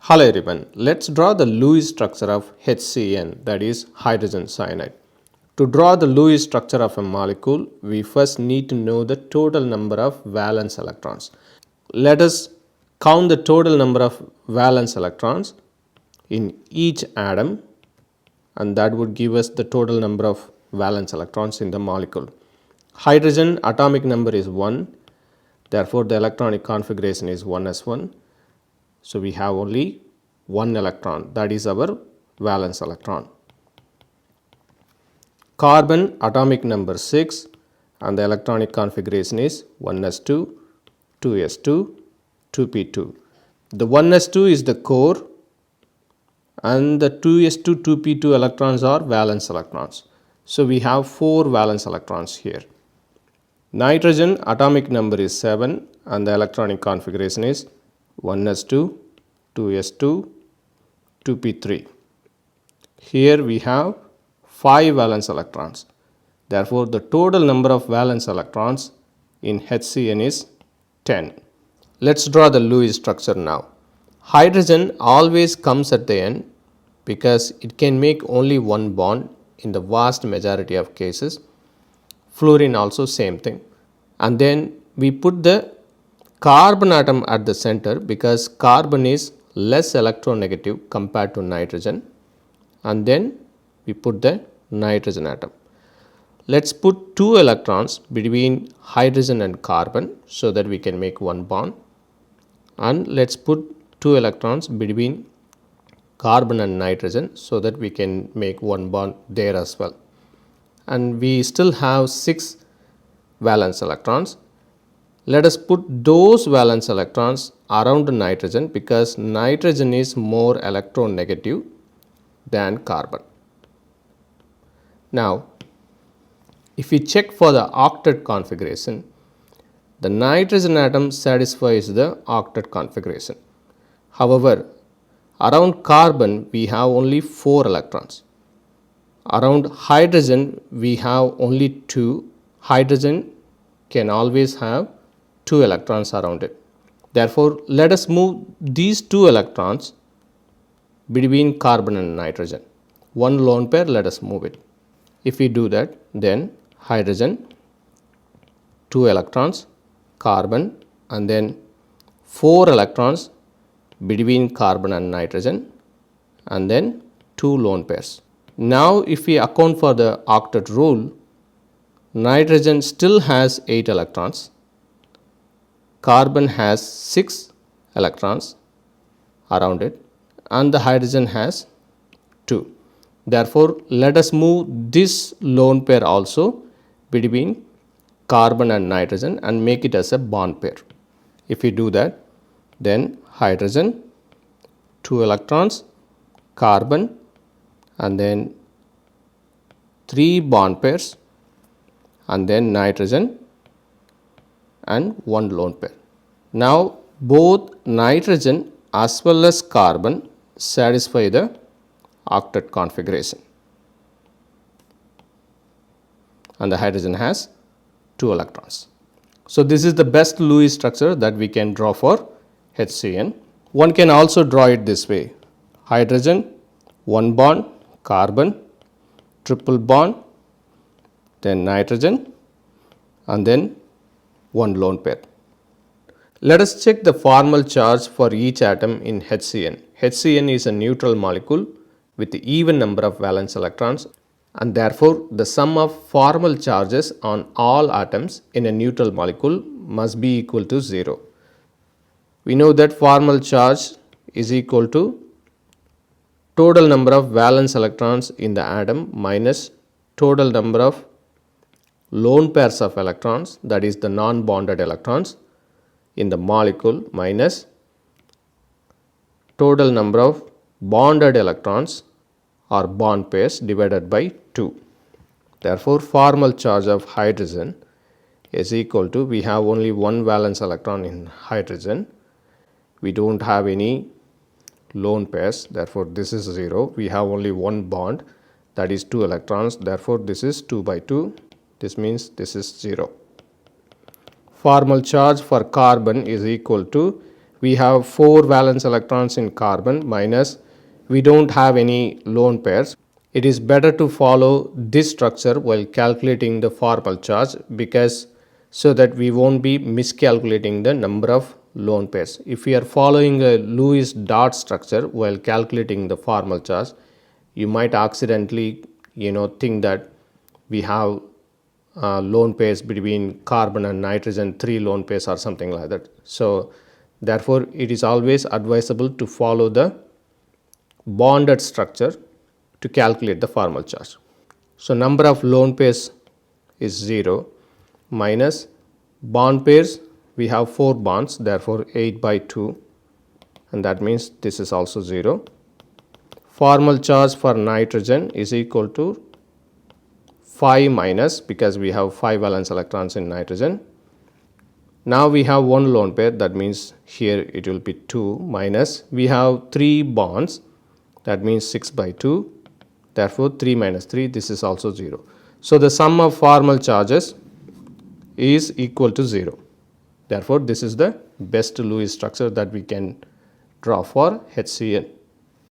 Hello everyone, let's draw the Lewis structure of HCN, that is hydrogen cyanide. To draw the Lewis structure of a molecule, we first need to know the total number of valence electrons. Let us count the total number of valence electrons in each atom, and that would give us the total number of valence electrons in the molecule. Hydrogen atomic number is 1, therefore the electronic configuration is 1s1. So we have only one electron, that is our valence electron. Carbon atomic number 6 and the electronic configuration is 1s2, 2s2, 2p2. The 1s2 is the core and the 2s2, 2p2 electrons are valence electrons. So we have 4 valence electrons here. Nitrogen atomic number is 7 and the electronic configuration is 1s2, 2s2, 2p3. Here we have 5 valence electrons. Therefore, the total number of valence electrons in HCN is 10. Let's draw the Lewis structure now. Hydrogen always comes at the end because it can make only one bond in the vast majority of cases. Fluorine also same thing. And then we put the carbon atom at the center because carbon is less electronegative compared to nitrogen, and then we put the nitrogen atom. Let's put 2 electrons between hydrogen and carbon so that we can make one bond, and let's put 2 electrons between carbon and nitrogen so that we can make one bond there as well. And we still have 6 valence electrons. Let us put those valence electrons around nitrogen because nitrogen is more electronegative than carbon. Now, if we check for the octet configuration, the nitrogen atom satisfies the octet configuration. However, around carbon we have only 4 electrons. Around hydrogen we have only 2. Hydrogen can always have 2 electrons around it. Therefore, let us move these 2 electrons between carbon and nitrogen. One lone pair, let us move it. If we do that, then hydrogen, 2 electrons, carbon, and then 4 electrons between carbon and nitrogen, and then 2 lone pairs. Now, if we account for the octet rule, nitrogen still has 8 electrons. Carbon has 6 electrons around it and the hydrogen has 2. Therefore, let us move this lone pair also between carbon and nitrogen and make it as a bond pair. If we do that, then hydrogen, 2 electrons, carbon, and then 3 bond pairs, and then nitrogen and 1 lone pair. Now, both nitrogen as well as carbon satisfy the octet configuration, and the hydrogen has 2 electrons. So, this is the best Lewis structure that we can draw for HCN. One can also draw it this way: hydrogen, 1 bond, carbon, triple bond, then nitrogen, and then 1 lone pair. Let us check the formal charge for each atom in HCN. HCN is a neutral molecule with even number of valence electrons, and therefore the sum of formal charges on all atoms in a neutral molecule must be equal to 0. We know that formal charge is equal to total number of valence electrons in the atom minus total number of lone pairs of electrons, that is the non-bonded electrons in the molecule, minus total number of bonded electrons or bond pairs divided by 2. Therefore, formal charge of hydrogen is equal to, we have only one valence electron in hydrogen, we do not have any lone pairs, therefore this is 0. We have only one bond, that is 2 electrons, therefore this is 2 by 2, this means this is 0. Formal charge for carbon is equal to, we have 4 valence electrons in carbon minus we don't have any lone pairs. It is better to follow this structure while calculating the formal charge, because so that we won't be miscalculating the number of lone pairs. If we are following a Lewis dot structure while calculating the formal charge, you might accidentally think that we have lone pairs between carbon and nitrogen, 3 lone pairs or something like that. So therefore it is always advisable to follow the bonded structure to calculate the formal charge. So number of lone pairs is 0 minus bond pairs, we have 4 bonds, therefore 8 by 2, and that means this is also 0. Formal charge for nitrogen is equal to 5 minus, because we have 5 valence electrons in nitrogen. Now we have 1 lone pair, that means here it will be 2 minus, we have 3 bonds, that means 6 by 2, therefore 3 minus 3, this is also 0. So the sum of formal charges is equal to 0. Therefore this is the best Lewis structure that we can draw for HCN.